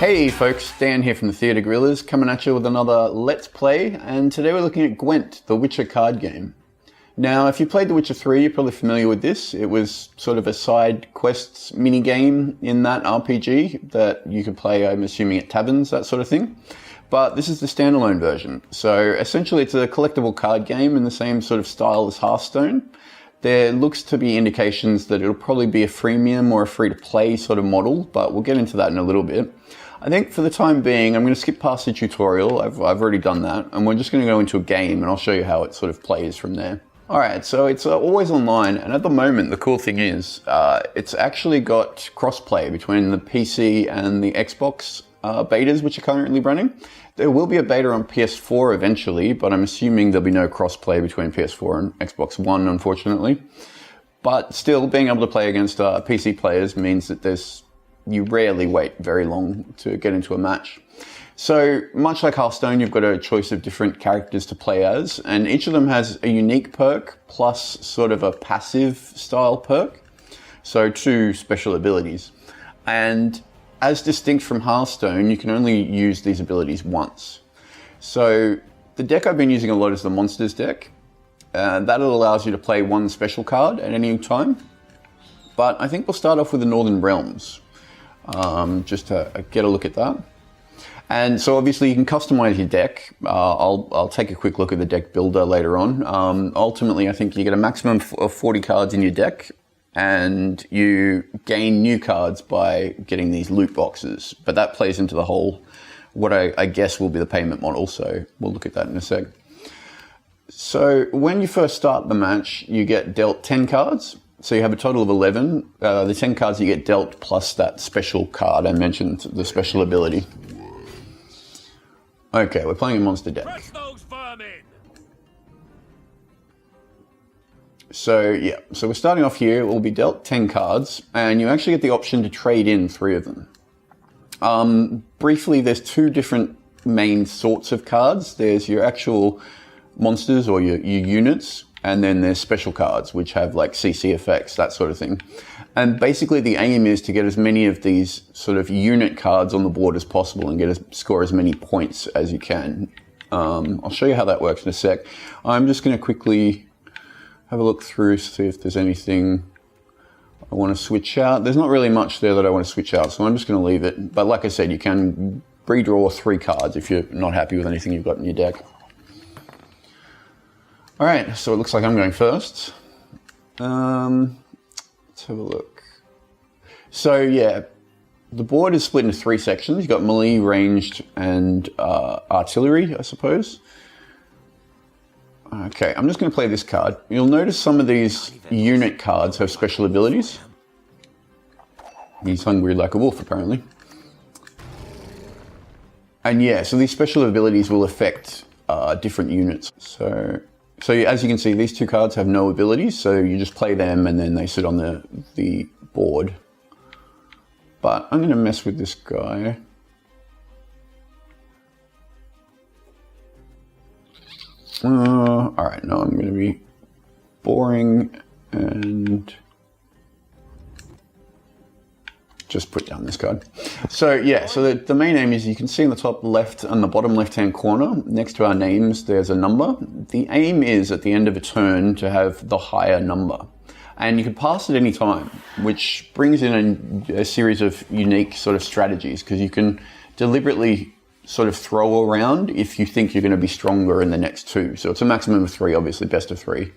Hey folks, Dan here from the Theatre Gorillas, coming at you with another Let's Play, and today we're looking at Gwent, the Witcher card game. Now, if you played The Witcher 3, you're probably familiar with this. It was sort of a side quests mini game in that RPG that you could play, I'm assuming, at taverns, that sort of thing. But this is the standalone version. So essentially it's a collectible card game in the same sort of style as Hearthstone. There looks to be indications that it'll probably be a freemium or a free-to-play sort of model, but we'll get into that in a little bit. I think for the time being, I'm going to skip past the tutorial. I've already done that, and we're just going to go into a game, and I'll show you how it sort of plays from there. Alright, so it's always online, and at the moment the cool thing is it's actually got crossplay between the PC and the Xbox betas which are currently running. There will be a beta on PS4 eventually, but I'm assuming there'll be no crossplay between PS4 and Xbox One, unfortunately. But still, being able to play against PC players means that you rarely wait very long to get into a match. So much like Hearthstone, you've got a choice of different characters to play as, and each of them has a unique perk plus sort of a passive style perk. So 2 special abilities. And as distinct from Hearthstone, you can only use these abilities once. So the deck I've been using a lot is the Monsters deck. That allows you to play 1 special card at any time. But I think we'll start off with the Northern Realms, just to get a look at that. And so obviously you can customize your deck. I'll take a quick look at the deck builder later on. Ultimately, I think you get a maximum of 40 cards in your deck, and you gain new cards by getting these loot boxes. But that plays into the whole, what I guess will be the payment model, so we'll look at that in a sec. So when you first start the match, you get dealt 10 cards. So you have a total of 11. The 10 cards you get dealt plus that special card I mentioned, the special ability. Okay, we're playing a monster deck. So yeah, so we're starting off here. We'll be dealt 10 cards, and you actually get the option to trade in 3 of them. Briefly, there's 2 different main sorts of cards. There's your actual monsters or your units, and then there's special cards, which have like CC effects, that sort of thing. And basically the aim is to get as many of these sort of unit cards on the board as possible and score as many points as you can. I'll show you how that works in a sec. I'm just going to quickly have a look through, see if there's anything I want to switch out. There's not really much there that I want to switch out, so I'm just going to leave it. But like I said, you can redraw 3 cards if you're not happy with anything you've got in your deck. Alright, so it looks like I'm going first. Let's have a look. So yeah, the board is split into 3 sections. You've got melee, ranged, and artillery, I suppose. Okay, I'm just going to play this card. You'll notice some of these unit cards have special abilities. He's hungry like a wolf, apparently. And yeah, so these special abilities will affect different units. So as you can see, these 2 cards have no abilities, so you just play them and then they sit on the board. But I'm going to mess with this guy. Alright, no, I'm going to be boring and just put down this card. So yeah, so the main aim is, you can see in the top left and the bottom left hand corner, next to our names, there's a number. The aim is at the end of a turn to have the higher number. And you can pass at any time, which brings in a series of unique sort of strategies, because you can deliberately sort of throw around if you think you're going to be stronger in the next 2. So it's a maximum of 3, obviously, best of 3.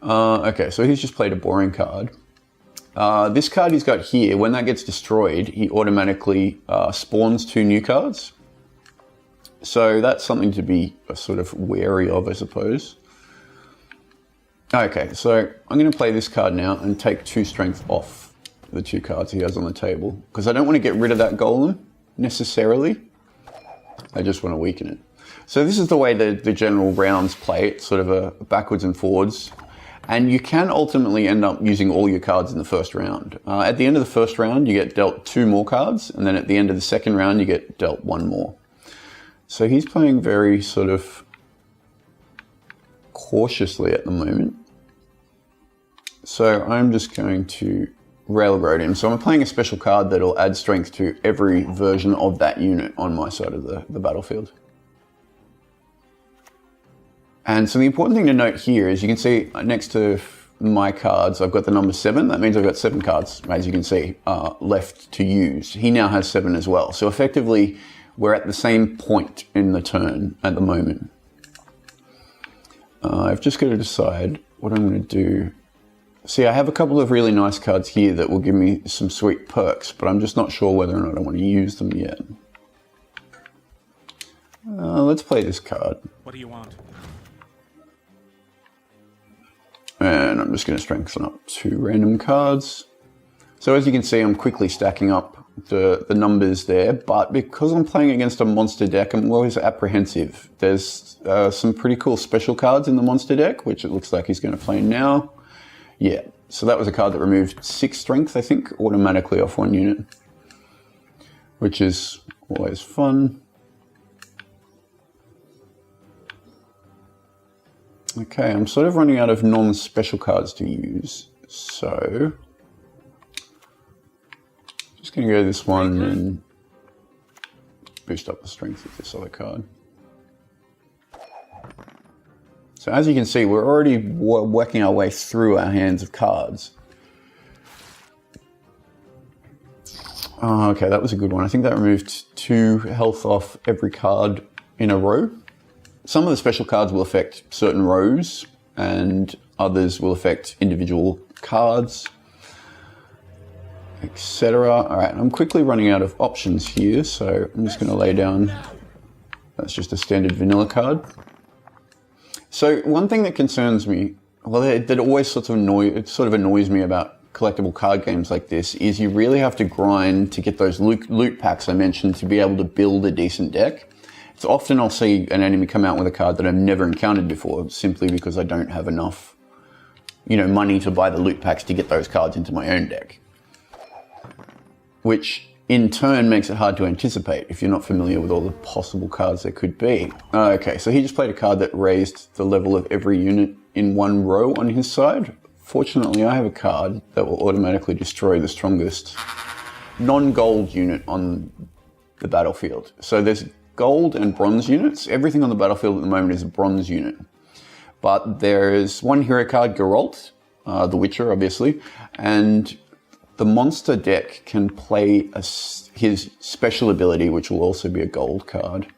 Okay, so he's just played a boring card. This card he's got here, when that gets destroyed, he automatically spawns 2 new cards. So that's something to be sort of wary of, I suppose. Okay, so I'm going to play this card now and take 2 strength off the 2 cards he has on the table, because I don't want to get rid of that golem necessarily. I just want to weaken it. So this is the way the general rounds play. It's sort of a backwards and forwards. And you can ultimately end up using all your cards in the first round. At the end of the first round, you get dealt 2 more cards, and then at the end of the second round, you get dealt 1 more. So he's playing very sort of cautiously at the moment. So I'm just going to railroad him. So I'm playing a special card that'll add strength to every version of that unit on my side of the battlefield. And so the important thing to note here is you can see next to my cards, I've got the number 7. That means I've got 7 cards, as you can see, left to use. He now has 7 as well. So effectively, we're at the same point in the turn at the moment. I've just got to decide what I'm going to do. See, I have a couple of really nice cards here that will give me some sweet perks, but I'm just not sure whether or not I want to use them yet. Let's play this card. What do you want? And I'm just going to strengthen up 2 random cards. So as you can see, I'm quickly stacking up the numbers there, but because I'm playing against a monster deck, I'm always apprehensive. There's some pretty cool special cards in the monster deck, which it looks like he's going to play now. Yeah, so that was a card that removed 6 strength, I think, automatically off 1 unit, which is always fun. Okay, I'm sort of running out of non-special cards to use, so just going to go this one and boost up the strength of this other card. So as you can see, we're already working our way through our hands of cards. Oh, okay, that was a good one. I think that removed 2 health off every card in a row. Some of the special cards will affect certain rows, and others will affect individual cards, etc. All right, I'm quickly running out of options here, so I'm just going to lay down. That's just a standard vanilla card. So one thing that concerns me, well, that always sort of annoys me about collectible card games like this, is you really have to grind to get those loot packs I mentioned to be able to build a decent deck. It's often I'll see an enemy come out with a card that I've never encountered before, simply because I don't have enough, money to buy the loot packs to get those cards into my own deck. Which in turn makes it hard to anticipate if you're not familiar with all the possible cards there could be. Okay, so he just played a card that raised the level of every unit in 1 row on his side. Fortunately, I have a card that will automatically destroy the strongest non-gold unit on the battlefield. So there's gold and bronze units. Everything on the battlefield at the moment is a bronze unit. But there's one hero card, Geralt, the Witcher, obviously, and the monster deck can play his special ability, which will also be a gold card.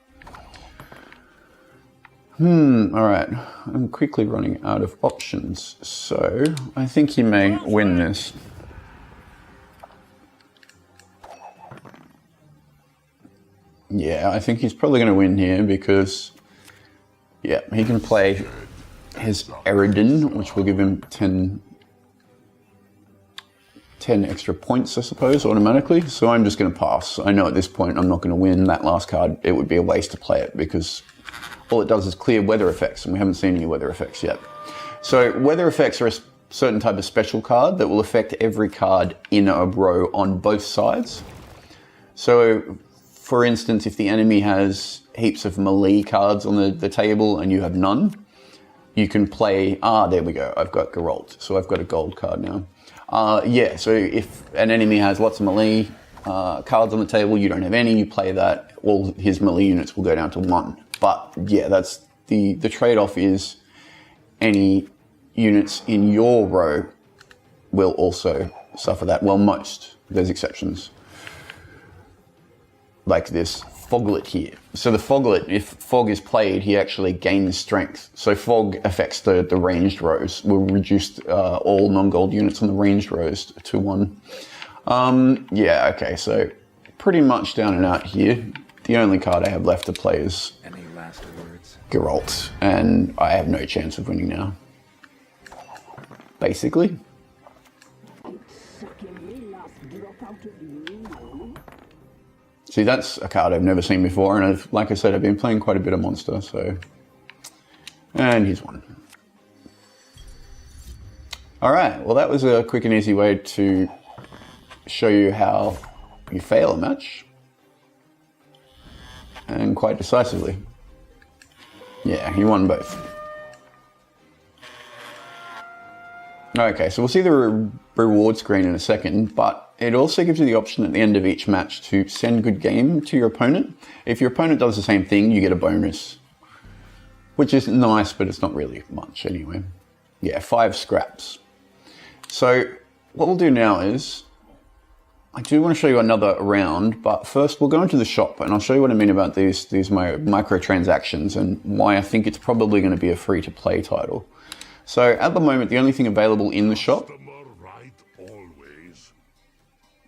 All right. I'm quickly running out of options, so I think he may win this. Yeah, I think he's probably going to win here because, yeah, he can play his Eredin, which will give him 10 extra points, I suppose, automatically. So I'm just going to pass. I know at this point I'm not going to win that last card. It would be a waste to play it because all it does is clear weather effects, and we haven't seen any weather effects yet. So weather effects are a certain type of special card that will affect every card in a row on both sides. So, for instance, if the enemy has heaps of melee cards on the table and you have none, you can play, there we go, I've got Geralt, so I've got a gold card now. Yeah, so if an enemy has lots of melee cards on the table, you don't have any, you play that, all his melee units will go down to 1. But yeah, that's the trade-off is any units in your row will also suffer that. Well, most, there's exceptions. Like this Foglet here. So the Foglet, if Fog is played, he actually gains strength. So Fog affects the ranged rows. Will reduce all non-gold units on the ranged rows to 1. Yeah, okay, so pretty much down and out here. The only card I have left to play is Any last words? Geralt, and I have no chance of winning now. Basically. See, that's a card I've never seen before, and like I said, I've been playing quite a bit of Monster, so... And he's won. Alright, well that was a quick and easy way to show you how you fail a match. And quite decisively. Yeah, he won both. Okay, so we'll see the reward screen in a second, but it also gives you the option at the end of each match to send good game to your opponent. If your opponent does the same thing, you get a bonus, which is nice, but it's not really much anyway. Yeah, 5 scraps. So what we'll do now is, I do want to show you another round, but first we'll go into the shop and I'll show you what I mean about these microtransactions and why I think it's probably going to be a free-to-play title. So at the moment, the only thing available in the shop...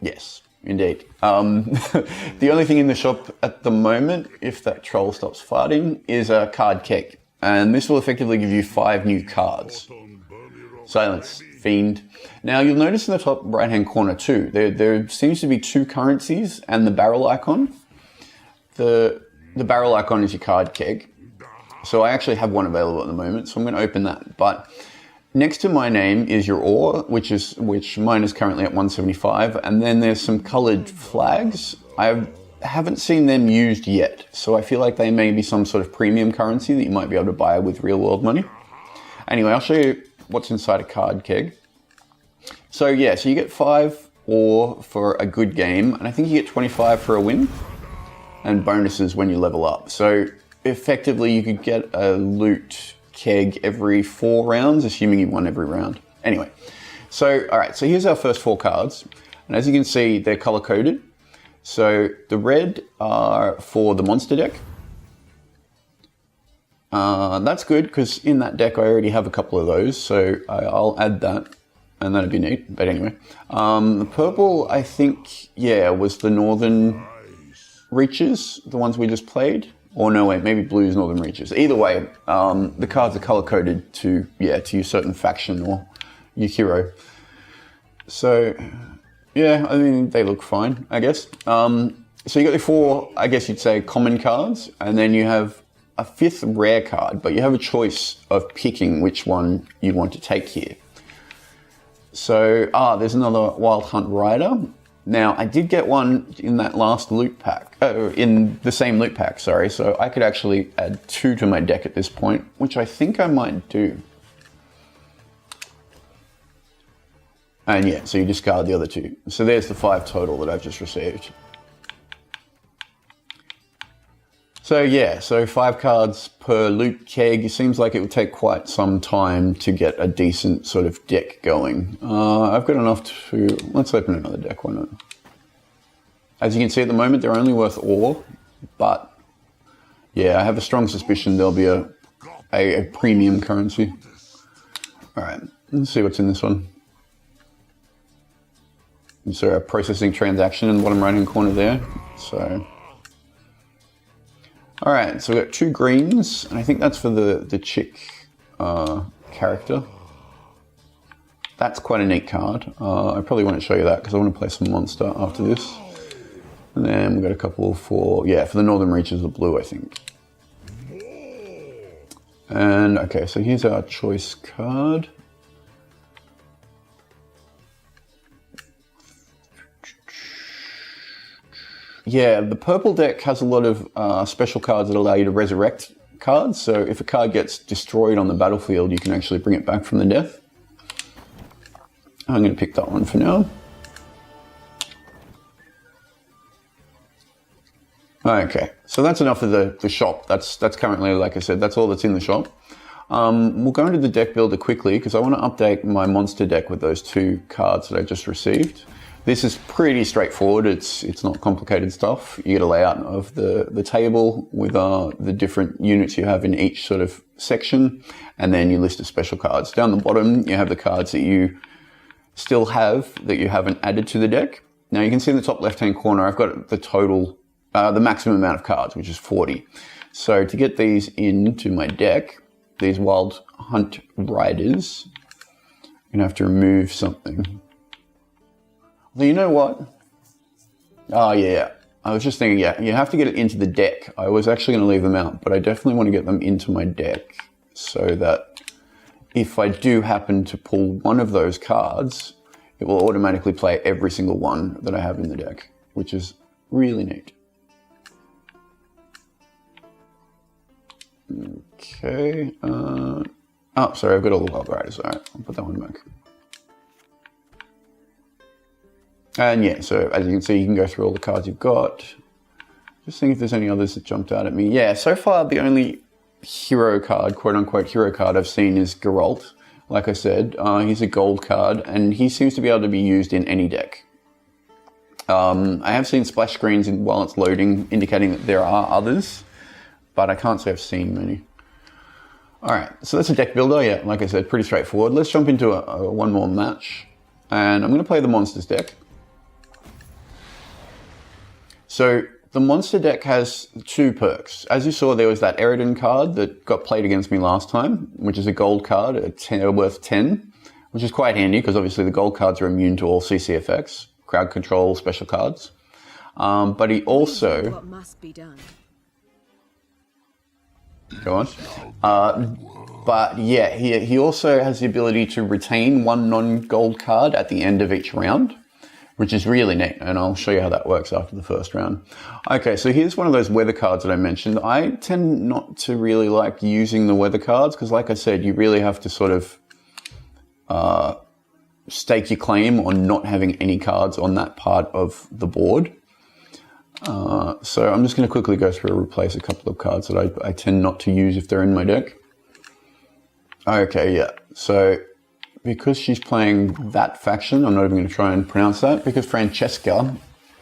Yes, indeed. The only thing in the shop at the moment, if that troll stops farting, is a card keg. And this will effectively give you 5 new cards. Silence, fiend. Now you'll notice in the top right-hand corner too, there seems to be 2 currencies and the barrel icon. The barrel icon is your card keg. So I actually have one available at the moment, so I'm going to open that. But next to my name is your ore, which mine is currently at 175, and then there's some coloured flags. I haven't seen them used yet, so I feel like they may be some sort of premium currency that you might be able to buy with real world money. Anyway, I'll show you what's inside a card keg. So yeah, so you get 5 ore for a good game, and I think you get 25 for a win, and bonuses when you level up. So effectively, you could get a loot keg every 4 rounds, assuming you won every round. Anyway, so all right, so here's our first 4 cards, and as you can see, they're color coded. So the red are for the monster deck. That's good because in that deck I already have a couple of those, so I'll add that, and that'd be neat. But anyway, the purple I think, yeah, was the Northern Reaches, the ones we just played. Or no, wait, maybe blue's Northern Reaches. Either way, the cards are color-coded to your certain faction or your hero. So, yeah, I mean, they look fine, I guess. So you got the 4, I guess you'd say, common cards, and then you have a 5th rare card, but you have a choice of picking which one you want to take here. So, there's another Wild Hunt Rider. Now, I did get one in that last loot pack, in the same loot pack, sorry, so I could actually add 2 to my deck at this point, which I think I might do. And yeah, so you discard the other 2. So there's the 5 total that I've just received. So yeah, so 5 cards per loot keg. It seems like it would take quite some time to get a decent sort of deck going. I've got enough to... Let's open another deck, why not? As you can see at the moment, they're only worth ore, but yeah, I have a strong suspicion there'll be a premium currency. All right, let's see what's in this one. So a processing transaction in the bottom right-hand corner there. So... All right, so we've got 2 greens, and I think that's for the chick character. That's quite a neat card. I probably want to show you that because I want to play some monster after this. And then we've got a couple for the Northern Reaches of blue, I think. And okay, so here's our choice card. Yeah, the purple deck has a lot of special cards that allow you to resurrect cards. So if a card gets destroyed on the battlefield, you can actually bring it back from the death. I'm going to pick that one for now. Okay, so that's enough of the shop. That's currently, like I said, that's all that's in the shop. We'll go into the deck builder quickly because I want to update my monster deck with those 2 cards that I just received. This is pretty straightforward. It's not complicated stuff. You get a layout of the table with the different units you have in each sort of section, and then you list the special cards. Down the bottom, you have the cards that you still have that you haven't added to the deck. Now you can see in the top left-hand corner, I've got the total, the maximum amount of cards, which is 40. So to get these into my deck, these Wild Hunt Riders, I'm gonna have to remove something. Well, you know what? Oh, yeah. I was just thinking, yeah, you have to get it into the deck. I was actually going to leave them out, but I definitely want to get them into my deck so that if I do happen to pull one of those cards, it will automatically play every single one that I have in the deck, which is really neat. Okay. Oh, sorry, I've got all the Wild Riders. All right, I'll put that one back. And yeah, so as you can see, you can go through all the cards you've got. Just seeing if there's any others that jumped out at me. Yeah, so far the only hero card, quote unquote hero card I've seen is Geralt. Like I said, he's a gold card and he seems to be able to be used in any deck. I have seen splash screens while it's loading indicating that there are others, but I can't say I've seen many. Alright, so that's a deck builder. Yeah, like I said, pretty straightforward. Let's jump into one more match. And I'm going to play the monsters deck. So the monster deck has 2 perks. As you saw, there was that Eridan card that got played against me last time, which is a gold card, worth 10, which is quite handy because obviously the gold cards are immune to all CC effects, crowd control, special cards. But he also... What must be done. Go on. But yeah, he also has the ability to retain 1 non-gold card at the end of each round, which is really neat, and I'll show you how that works after the first round. Okay, so here's one of those weather cards that I mentioned. I tend not to really like using the weather cards because, like I said, you really have to sort of stake your claim on not having any cards on that part of the board. So I'm just going to quickly go through and replace a couple of cards that I tend not to use if they're in my deck. Okay, yeah, so because she's playing that faction, I'm not even going to try and pronounce that, because Francesca,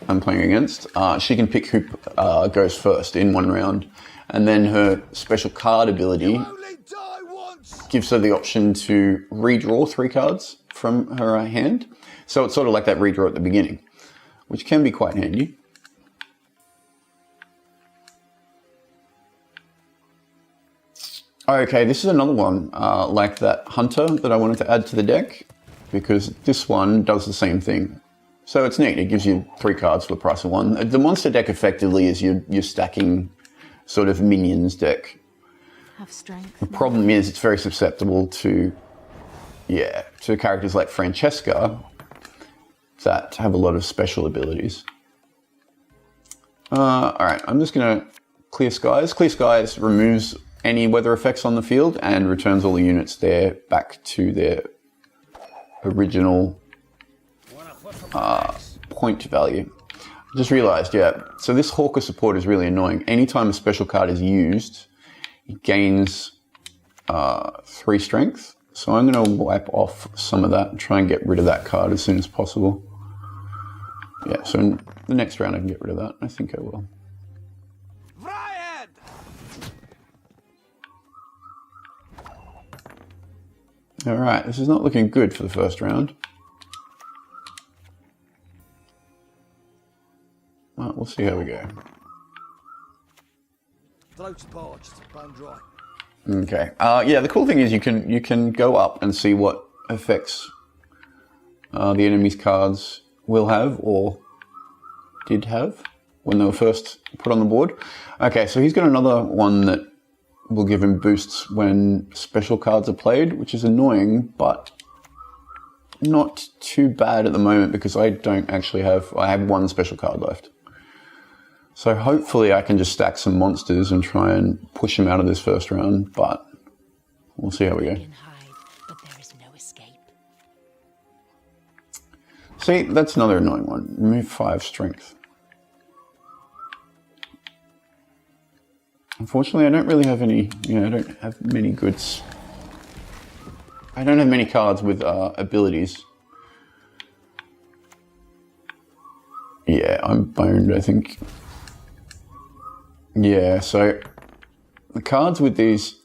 I'm playing against, she can pick who goes first in 1 round, and then her special card ability gives her the option to redraw 3 cards from her hand. So it's sort of like that redraw at the beginning, which can be quite handy. Okay, this is another one like that Hunter that I wanted to add to the deck, because this one does the same thing. So it's neat, it gives you 3 cards for the price of 1. The monster deck effectively is your stacking sort of minions deck. Have strength. The problem is it's very susceptible to characters like Francesca that have a lot of special abilities. Alright, I'm just going to clear skies. Clear skies removes any weather effects on the field and returns all the units there back to their original point value. I just realized, yeah, so this Hawker support is really annoying. Anytime a special card is used, it gains 3 strength. So I'm going to wipe off some of that and try and get rid of that card as soon as possible. Yeah, so in the next round I can get rid of that. I think I will. Alright, this is not looking good for the first round. Well, we'll see how we go. Okay. Yeah, the cool thing is you can go up and see what effects the enemy's cards will have or did have when they were first put on the board. Okay, so he's got another one that will give him boosts when special cards are played, which is annoying, but not too bad at the moment because I have 1 special card left. So hopefully I can just stack some monsters and try and push him out of this first round, but we'll see how we go. But there is no escape. See, that's another annoying one. Remove 5 strength. Unfortunately, I don't really have any, I don't have many goods. I don't have many cards with abilities. Yeah, I'm boned, I think. Yeah, so the cards with these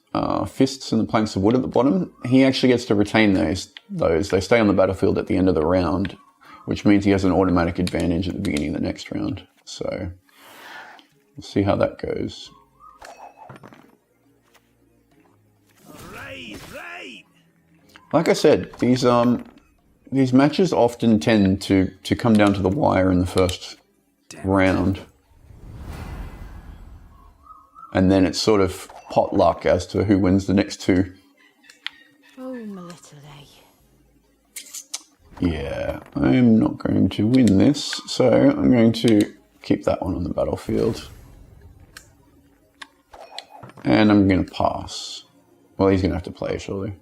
fists and the planks of wood at the bottom, he actually gets to retain those. They stay on the battlefield at the end of the round, which means he has an automatic advantage at the beginning of the next round. So we'll see how that goes. Like I said, these matches often tend to come down to the wire in the first round. And then it's sort of potluck as to who wins the next 2. Oh, my little lay. Yeah, I'm not going to win this, so I'm going to keep that one on the battlefield. And I'm going to pass. Well, he's going to have to play, surely.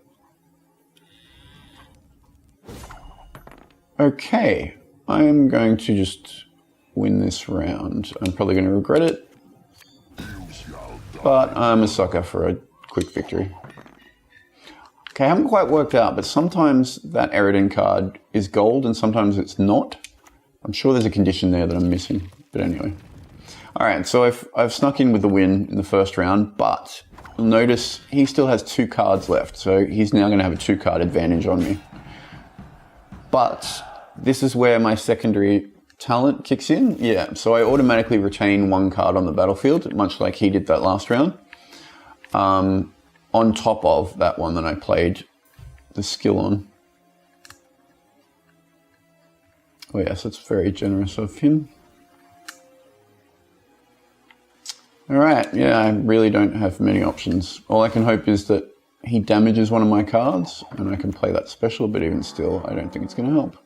Okay, I'm going to just win this round. I'm probably going to regret it, but I'm a sucker for a quick victory. Okay, I haven't quite worked out, but sometimes that Eridan card is gold and sometimes it's not. I'm sure there's a condition there that I'm missing, but anyway. All right, so I've snuck in with the win in the first round, but you'll notice he still has 2 cards left, so he's now going to have a 2-card advantage on me. But this is where my secondary talent kicks in. Yeah, so I automatically retain 1 card on the battlefield, much like he did that last round, on top of that one that I played the skill on. Oh yes, that's very generous of him. All right, yeah, I really don't have many options. All I can hope is that he damages one of my cards and I can play that special, but even still, I don't think it's going to help.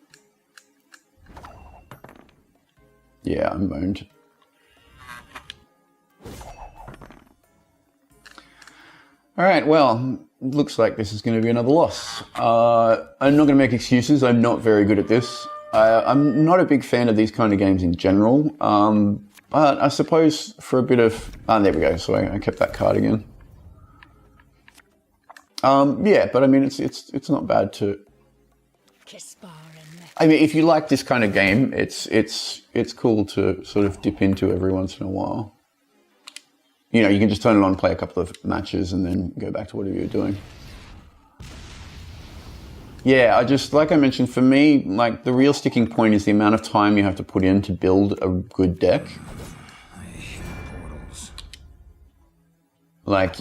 Yeah, I'm boned. All right, well, looks like this is going to be another loss. I'm not going to make excuses. I'm not very good at this. I'm not a big fan of these kind of games in general, but I suppose for a bit of... there we go, so I kept that card again. Yeah, but I mean, it's not bad to... I mean, if you like this kind of game, it's cool to sort of dip into every once in a while. You know, you can just turn it on, play a couple of matches, and then go back to whatever you're doing. Yeah, like I mentioned, for me, like the real sticking point is the amount of time you have to put in to build a good deck. I hate portals. Like,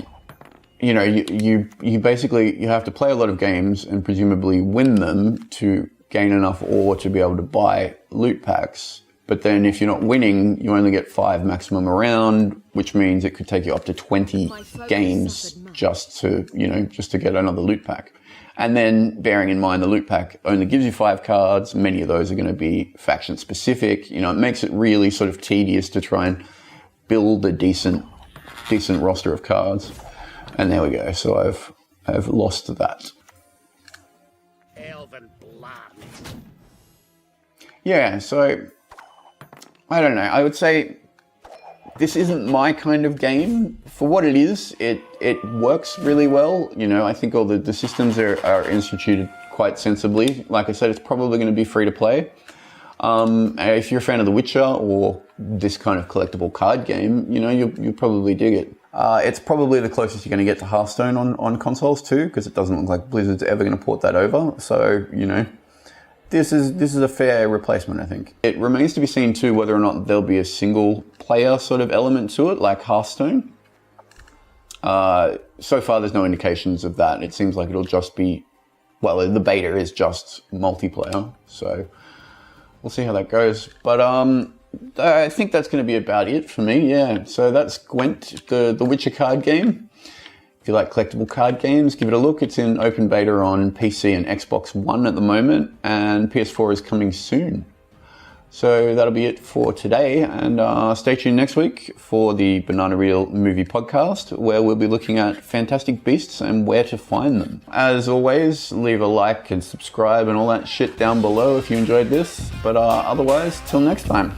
you know, you basically, you have to play a lot of games and presumably win them to gain enough ore to be able to buy loot packs. But then if you're not winning, you only get 5 maximum around, which means it could take you up to 20 games just to, you know, just to get another loot pack. And then bearing in mind the loot pack only gives you 5 cards, many of those are going to be faction specific. You know, it makes it really sort of tedious to try and build a decent roster of cards. And there we go. So I've lost that. Elven blood. Yeah, so I don't know. I would say this isn't my kind of game. For what it is, it works really well. You know, I think all the systems are instituted quite sensibly. Like I said, it's probably going to be free to play. If you're a fan of The Witcher or this kind of collectible card game, you know, you'll probably dig it. It's probably the closest you're going to get to Hearthstone on consoles too, because it doesn't look like Blizzard's ever going to port that over. So, you know, this is a fair replacement, I think. It remains to be seen too whether or not there'll be a single player sort of element to it, like Hearthstone. So far, there's no indications of that. It seems like it'll just be, well, the beta is just multiplayer. So we'll see how that goes. But I think that's going to be about it for me. Yeah. So that's Gwent, the Witcher card game. If you like collectible card games, give it a look. It's in open beta on PC and Xbox One at the moment, and PS4 is coming soon. So that'll be it for today, and stay tuned next week for the Banana Reel Movie Podcast, where we'll be looking at fantastic beasts and where to find them. As always, leave a like and subscribe and all that shit down below if you enjoyed this, but otherwise, till next time.